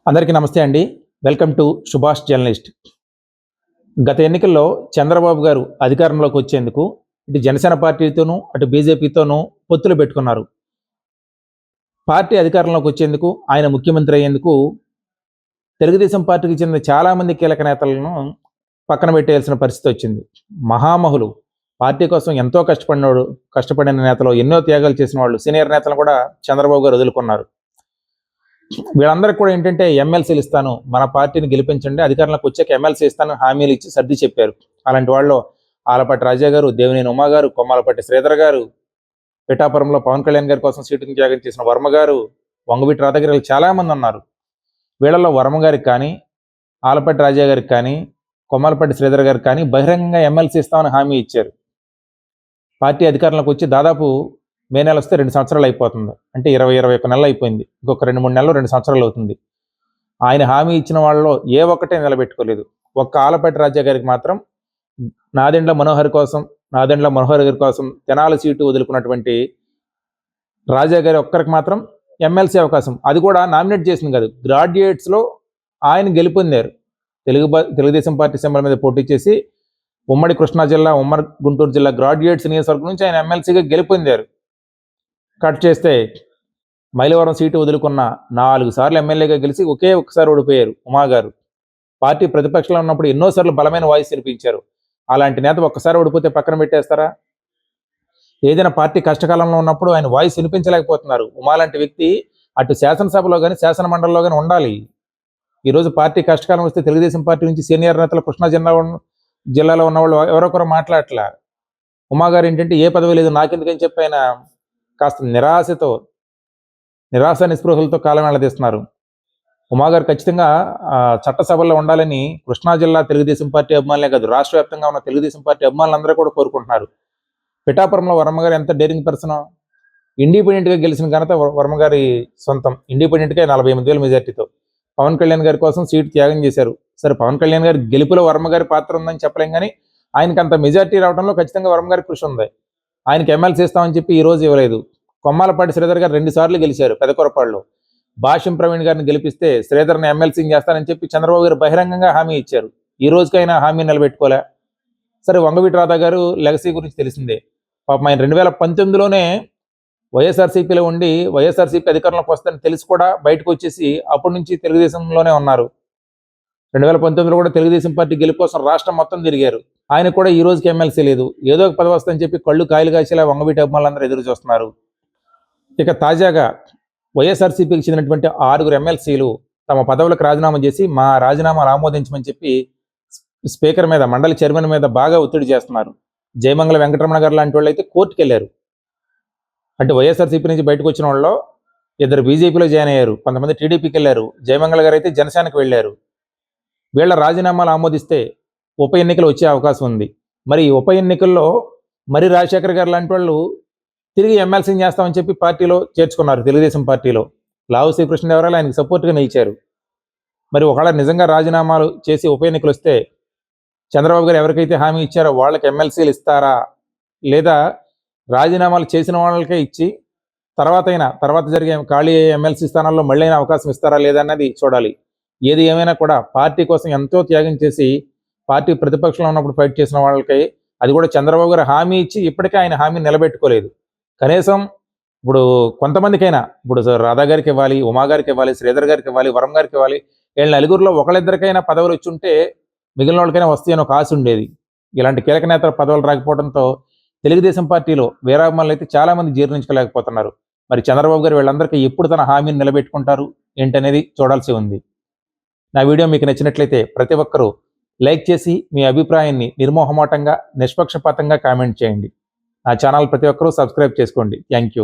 అందరికీ నమస్తే అండి. Welcome to Subhash journalist. గత ఎన్నికల్లో చంద్రబాబు గారు అధికారంలోకి వచ్చేందుకు ఇటు జనసేన పార్టీతోనూ, అటు బీజేపీతోనూ పొత్తులు పెట్టుకున్నారు. పార్టీ అధికారంలోకి వచ్చేందుకు, ఆయన ముఖ్యమంత్రి అయ్యేందుకు తెలుగుదేశం పార్టీకి చెందిన చాలామంది కీలక నేతలను పక్కన పెట్టేయాల్సిన పరిస్థితి వచ్చింది. మహామహులు, పార్టీ కోసం ఎంతో కష్టపడిన నేతలు, ఎన్నో త్యాగాలు చేసిన వాళ్ళు, సీనియర్ నేతలను కూడా చంద్రబాబు గారు వదులుకున్నారు. వీళ్ళందరికీ కూడా ఏంటంటే ఎమ్మెల్సీలు ఇస్తాను, మన పార్టీని గెలిపించండి, అధికారంలోకి వచ్చాక ఎమ్మెల్సీ ఇస్తాను హామీలు ఇచ్చి సర్ది చెప్పారు. అలాంటి వాళ్ళు ఆలపాటి రాజా గారు, దేవినేని ఉమా గారు, కొమ్మాలపాటి శ్రీధర్ గారు, పిఠాపురంలో పవన్ కళ్యాణ్ గారి కోసం సీటుని త్యాగం చేసిన వర్మ గారు, వంగవీటి రాధాగారు చాలా మంది ఉన్నారు. వీళ్ళలో వర్మ గారికి కానీ, ఆలపాటి రాజా గారికి కానీ, కొమ్మాలపాటి శ్రీధర్ గారికి కానీ బహిరంగంగా ఎమ్మెల్సీ ఇస్తామని హామీ ఇచ్చారు. పార్టీ అధికారంలోకి వచ్చి దాదాపు మే నెల వస్తే 2 సంవత్సరాలు అయిపోతుంది. అంటే 21 నెలలు అయిపోయింది. ఇంకొక 2-3 నెలలు 2 సంవత్సరాలు అవుతుంది. ఆయన హామీ ఇచ్చిన వాళ్ళలో ఏ ఒక్కటే నిలబెట్టుకోలేదు. ఒక్క ఆలపాటి రాజా గారికి మాత్రం నాదెండ్ల మనోహర్ గారి కోసం తెనాలి సీటు వదులుకున్నటువంటి రాజా గారి ఒక్కరికి మాత్రం ఎమ్మెల్సీ అవకాశం, అది కూడా నామినేట్ చేసింది కాదు, గ్రాడ్యుయేట్స్లో ఆయన గెలుపొందారు. తెలుగుదేశం పార్టీ సింబల్ మీద పోటీ చేసి ఉమ్మడి కృష్ణా జిల్లా, ఉమ్మడి గుంటూరు జిల్లా గ్రాడ్యుయేట్స్ నియోజకవర్గం నుంచి ఆయన ఎమ్మెల్సీగా గెలుపొందారు. కట్ చేస్తే మైలవరం సీటు వదులుకున్న 4 సార్లు ఎమ్మెల్యేగా గెలిచి ఒక్కసారి ఓడిపోయారు ఉమా గారు. పార్టీ ప్రతిపక్షంలో ఉన్నప్పుడు ఎన్నోసార్లు బలమైన వాయిస్ వినిపించారు. అలాంటి నేత ఒక్కసారి ఓడిపోతే పక్కన పెట్టేస్తారా? ఏదైనా పార్టీ కష్టకాలంలో ఉన్నప్పుడు ఆయన వాయిస్ వినిపించలేకపోతున్నారు. ఉమా లాంటి వ్యక్తి అటు శాసనసభలో కానీ శాసన మండలిలో కానీ ఉండాలి. ఈరోజు పార్టీ కష్టకాలం వస్తే తెలుగుదేశం పార్టీ నుంచి సీనియర్ నేతలు కృష్ణా జిల్లాలో ఉన్నవాళ్ళు ఎవరొకరు మాట్లాడట్లా. ఉమా గారు ఏంటంటే ఏ పదవి లేదు నాకెందుకని చెప్పి ఆయన కాస్త నిరాశ నిస్పృహలతో కాలం వెళ్లదీస్తున్నారు. ఉమా గారు ఖచ్చితంగా చట్టసభల్లో ఉండాలని కృష్ణా జిల్లా తెలుగుదేశం పార్టీ అభిమానులే కాదు, రాష్ట్ర వ్యాప్తంగా ఉన్న తెలుగుదేశం పార్టీ అభిమానులందరూ కూడా కోరుకుంటున్నారు. పిఠాపురంలో వర్మ గారు ఎంత డేరింగ్ పర్సన్, ఇండిపెండెంట్గా గెలిచిన ఘనత వర్మ గారి సొంతం. ఇండిపెండెంట్గా 48,000 మెజార్టీతో పవన్ కళ్యాణ్ గారి కోసం సీటు త్యాగం చేశారు. సరే, పవన్ కళ్యాణ్ గారి గెలుపులో వర్మ గారి పాత్ర ఉందని చెప్పలేం, కానీ ఆయనకి అంత మెజార్టీ రావడంలో ఖచ్చితంగా వర్మ గారి కృషి ఉంది. ఆయనకి ఎమ్మెల్సీ ఇస్తామని చెప్పి ఈ రోజు ఇవ్వలేదు. కొమ్మాలపాటి శ్రీధర్ గారు 2 సార్లు గెలిచారు పెదకొరపాడులో. భాష్యం ప్రవీణ్ గారిని గెలిపిస్తే శ్రీధర్ని ఎమ్మెల్సీని చేస్తానని చెప్పి చంద్రబాబు గారు బహిరంగంగా హామీ ఇచ్చారు. ఈ రోజుకైనా హామీ నిలబెట్టుకోలే. సరే, వంగవీటి రాధా గారు లెగసీ గురించి తెలిసిందే. పాపం ఆయన 2019లోనే వైఎస్ఆర్సీపీలో ఉండి వైఎస్ఆర్సీపీ అధికారంలోకి వస్తుందని తెలిసి కూడా బయటకు వచ్చేసి అప్పటి నుంచి తెలుగుదేశంలోనే ఉన్నారు. 2019లో కూడా తెలుగుదేశం పార్టీ గెలుపు కోసం రాష్ట్రం మొత్తం తిరిగారు. ఆయన కూడా ఈ రోజుకి ఎమ్మెల్సీ లేదు. ఏదో ఒక పదవి వస్తుందని చెప్పి కళ్ళు కాయలు కాసేలా వంగవీటి అభిమానులందరూ ఎదురు చూస్తున్నారు. ఇక తాజాగా వైఎస్ఆర్సీపీకి చెందినటువంటి 6 ఎమ్మెల్సీలు తమ పదవులకు రాజీనామా చేసి మా రాజీనామాలు ఆమోదించమని చెప్పి స్పీకర్ మీద, మండలి చైర్మన్ మీద బాగా ఒత్తిడి చేస్తున్నారు. జయమంగళ వెంకటరమణ గారు లాంటి వాళ్ళు అయితే కోర్టుకు వెళ్ళారు. అంటే వైఎస్ఆర్సీపీ నుంచి బయటకు వచ్చిన వాళ్ళు 2 బీజేపీలో జాయిన్ అయ్యారు, కొంతమంది టీడీపీకి వెళ్ళారు. జయమంగళ గారు అయితే జనసేనకు వెళ్ళారు. వీళ్ళ రాజీనామాలు ఆమోదిస్తే ఉప ఎన్నికలు వచ్చే అవకాశం ఉంది. మరి ఈ ఉప ఎన్నికల్లో మరి రాజశేఖర్ గారు లాంటి వాళ్ళు తిరిగి ఎమ్మెల్సీని చేస్తామని చెప్పి పార్టీలో చేర్చుకున్నారు. తెలుగుదేశం పార్టీలో లావు శ్రీకృష్ణదేవరాయలు ఆయనకు సపోర్ట్గా నిలిచారు. మరి ఒకవేళ నిజంగా రాజీనామాలు చేసి ఉప ఎన్నికలు వస్తే చంద్రబాబు గారు ఎవరికైతే హామీ ఇచ్చారో వాళ్ళకి ఎమ్మెల్సీలు ఇస్తారా, లేదా రాజీనామాలు చేసిన వాళ్ళకే ఇచ్చి తర్వాత జరిగే ఖాళీ ఎమ్మెల్సీ స్థానాల్లో మళ్ళీ అవకాశం ఇస్తారా లేదా అన్నది చూడాలి. ఏది ఏమైనా కూడా పార్టీ కోసం ఎంతో త్యాగం చేసి పార్టీ ప్రతిపక్షంలో ఉన్నప్పుడు ఫైట్ చేసిన వాళ్ళకి, అది కూడా చంద్రబాబు గారు హామీ ఇచ్చి ఇప్పటికే ఆయన హామీ నిలబెట్టుకోలేదు. కనీసం ఇప్పుడు కొంతమందికైనా, ఇప్పుడు రాధా గారికి ఇవ్వాలి, ఉమా గారికి ఇవ్వాలి, శ్రీధర్ గారికి ఇవ్వాలి, వరం గారికి ఇవ్వాలి. వీళ్ళ నలుగురిలో ఒకళ్ళిద్దరికైనా పదవులు వచ్చి ఉంటే మిగిలిన వాళ్ళకైనా వస్తాయని ఒక ఆశ ఉండేది. ఇలాంటి కీలక నేతల పదవులు రాకపోవడంతో తెలుగుదేశం పార్టీలో వీరాభిమానులు అయితే చాలా మంది జీర్ణించుకోలేకపోతున్నారు. మరి చంద్రబాబు గారు వీళ్ళందరికీ ఎప్పుడు తన హామీని నిలబెట్టుకుంటారు ఏంటనేది చూడాల్సి ఉంది. నా వీడియో మీకు నచ్చినట్లయితే ప్రతి ఒక్కరూ లైక్ చేసి మీ అభిప్రాయాన్ని నిర్మోహమాటంగా, నిష్పక్షపాతంగా కామెంట్ చేయండి. నా ఛానల్ ప్రతి ఒక్కరూ సబ్స్క్రైబ్ చేసుకోండి. Thank you.